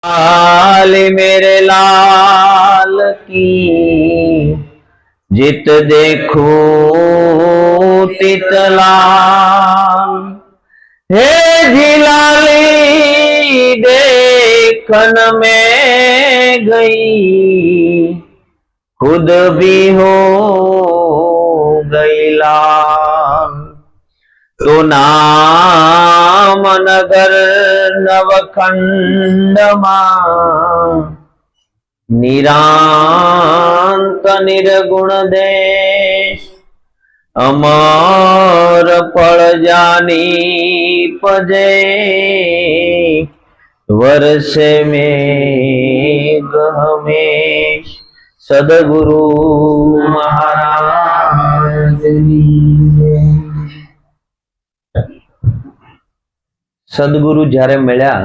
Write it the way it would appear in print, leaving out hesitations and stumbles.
लाल मेरे लाल की जित देखो तितलाल। हे झिलाली देखन में गई खुद भी हो गई लाल। तो नाम नगर नवखंड निरांत निर्गुण देश अमर पड़ जानी पजे वर्षे में हमेश। सदगुरु महाराज सदगुरु જ્યારે મળ્યા